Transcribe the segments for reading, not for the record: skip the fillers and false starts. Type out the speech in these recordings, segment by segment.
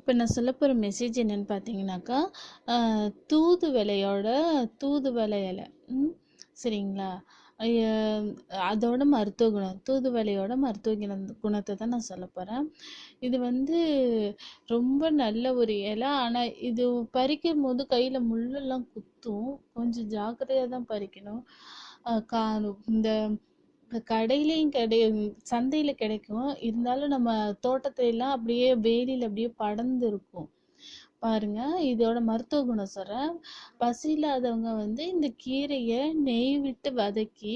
இப்போ நான் சொல்ல போகிற மெசேஜ் என்னன்னு பார்த்தீங்கன்னாக்கா, தூதுவளை இலை. சரிங்களா? அய அதோட மருத்துவ குணம், தூதுவளையோட மருத்துவ குணத்தை தான் நான் சொல்ல போகிறேன். இது வந்து ரொம்ப நல்ல ஒரு இலை. ஆனால் இது பறிக்கும் போது கையில் முள்ளெல்லாம் குத்தும். கொஞ்சம் ஜாக்கிரதையாக தான் பறிக்கணும். இந்த கடையிலையும் சந்தையில் கிடைக்கும். இருந்தாலும் நம்ம தோட்டத்துல எல்லாம் அப்படியே வேலியில் அப்படியே படர்ந்து இருக்கும் பாருங்க. இதோட மருத்துவ குணம் சொல்றேன். பசி இல்லாதவங்க வந்து இந்த கீரையை நெய் விட்டு வதக்கி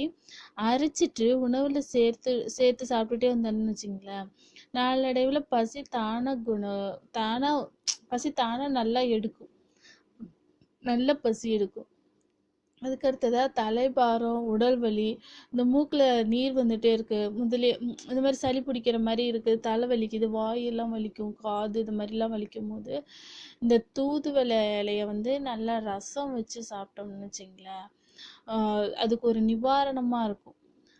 அரைச்சிட்டு உணவுல சேர்த்து சேர்த்து சாப்பிட்டுட்டே வந்தோம்னு வச்சுங்களேன், நாளடைவுல பசி தானா நல்லா எடுக்கும். நல்ல பசி எடுக்கும். அதுக்கு அடுத்ததா தலைபாரம், உடல் வலி, இந்த மூக்குல நீர் வந்துட்டே இருக்கு, முதலே இந்த மாதிரி சளி பிடிக்கிற மாதிரி இருக்கு, தலை வலிக்குது, வாயெல்லாம் வலிக்கும், காது இது மாதிரிலாம் வலிக்கும் போது இந்த தூதுவளை இலைய வந்து நல்லா ரசம் வச்சு சாப்பிட்டோம்னு வச்சுங்களேன், அதுக்கு ஒரு நிவாரணமா இருக்கும்.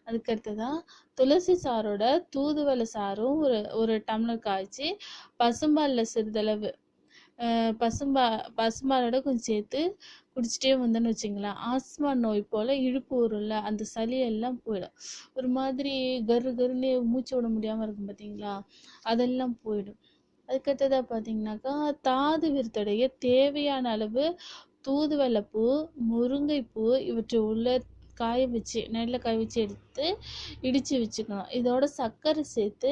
அதுக்கு அடுத்ததான் துளசி சாரோட தூதுவளை சாரும் ஒரு டம்ளர் காய்ச்சி பசும்பாலில் சிறிதளவு பசும்பாலோட கொஞ்சம் சேர்த்து குடிச்சிட்டே வந்தோன்னு வச்சுங்களேன், ஆஸ்மா நோய் போல் இழுப்பு வரும்ல, அந்த சளி எல்லாம் போயிடும். ஒரு மாதிரி கரு கருன்னு மூச்சு விட முடியாமல் இருக்கும் பார்த்தீங்களா, அதெல்லாம் போயிடும். அதுக்கடுத்ததாக பார்த்தீங்கன்னாக்கா, தாது விருத்தடைய தேவையான அளவு தூதுவளைப்பூ, முருங்கைப்பூ இவற்றை உள்ள நெல்லை காய வச்சு எடுத்து இடித்து வச்சுக்கணும். இதோட சர்க்கரை சேர்த்து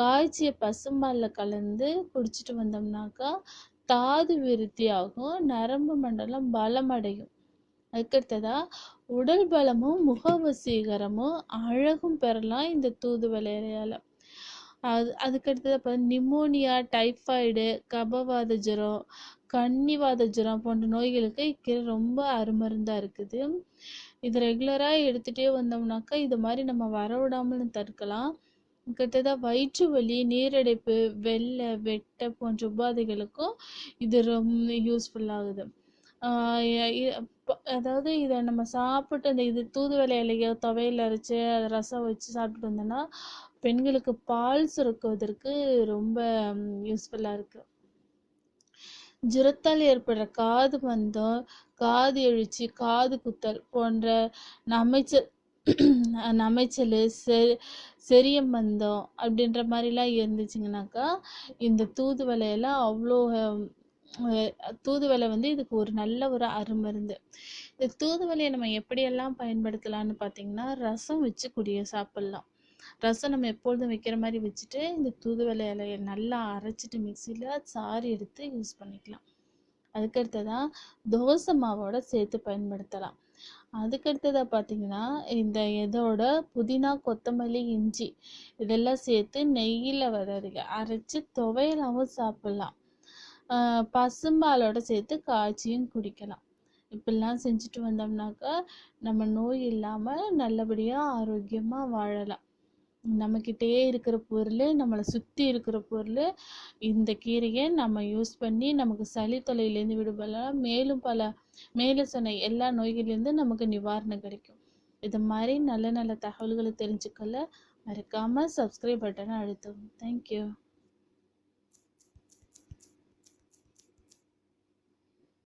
காய்ச்சிய பசும்பாலில் கலந்து குடிச்சிட்டு வந்தோம்னாக்கா தாது விருத்தி ஆகும், நரம்பு மண்டலம் பலமடையும். அதுக்கடுத்ததா உடல் பலமும் முக வசீகரமும் அழகும் பெறலாம் இந்த தூதுவளை இலையால. அதுக்கடுத்தது நிமோனியா, டைஃபாய்டு, கபவாத ஜுரம், கன்னிவாத ஜுரம் போன்ற நோய்களுக்கு இக்கீரை ரொம்ப அருமருந்தா இருக்குது. இது ரெகுலரா எடுத்துட்டே வந்தோம்னாக்கா இது மாதிரி நம்ம வரவிடாமல் தடுக்கலாம். கிட்டத்தட்ட வயிற்று வலி, நீரடைப்பு, வெட்டை போன்ற உபாதைகளுக்கும் இது ரொம்ப யூஸ்ஃபுல் ஆகுது. அதாவது இதை நம்ம சாப்பிட்டு இது தூதுவளை இலையை துவையல் அரைச்சு அதை ரசம் வச்சு சாப்பிட்டு வந்தோம்னா பெண்களுக்கு பால் சுரக்குவதற்கு ரொம்ப யூஸ்ஃபுல்லா இருக்கு. ஜுரத்தால் ஏற்படுற காது மந்தம், காது எழுச்சி, காது குத்தல் போன்ற நமைச்சல், செரியமந்தம் அப்படின்ற மாதிரிலாம் இருந்துச்சுங்கனாக்கா இந்த தூதுவளையெல்லாம் தூதுவளை வந்து இதுக்கு ஒரு நல்ல ஒரு அருமருந்து. இந்த தூதுவளையை நம்ம எப்படியெல்லாம் பயன்படுத்தலாம்னு பார்த்தீங்கன்னா, ரசம் வச்சு சாப்பிடலாம். ரசம் நம்ம எப்பொழுதும் வைக்கிற மாதிரி வச்சுட்டு இந்த தூதுவளை இலையை நல்லா அரைச்சிட்டு மிக்சியில் சாறு எடுத்து யூஸ் பண்ணிக்கலாம். அதுக்கடுத்ததான் தோசை மாவோட சேர்த்து பயன்படுத்தலாம். அதுக்கடுத்ததாக பார்த்தீங்கன்னா, இந்த இதோட புதினா, கொத்தமல்லி, இஞ்சி இதெல்லாம் சேர்த்து நெய்யில் அரைச்சி துவையலாகவும் சாப்பிடலாம். பசும்பாலோட சேர்த்து காய்ச்சியும் குடிக்கலாம். இப்படிலாம் செஞ்சுட்டு வந்தோம்னாக்கா நம்ம நோய் இல்லாமல் நல்லபடியாக ஆரோக்கியமாக வாழலாம். நம்மக்கிட்டேயே இருக்கிற பொருள், நம்மளை சுற்றி இருக்கிற பொருள், இந்த கீரையை நம்ம யூஸ் பண்ணி நமக்கு சளி தொல்லையிலேருந்து விடுபடலாம். மேலும் மேலே சொன்ன எல்லா நோய்களிலிருந்து நமக்கு நிவாரணம் கிடைக்கும். இது மாதிரி நல்ல நல்ல தகவல்களை தெரிஞ்சுக்கொள்ள மறக்காமல் சப்ஸ்கிரைப் பட்டனை அழுத்தவும். தேங்க்யூ.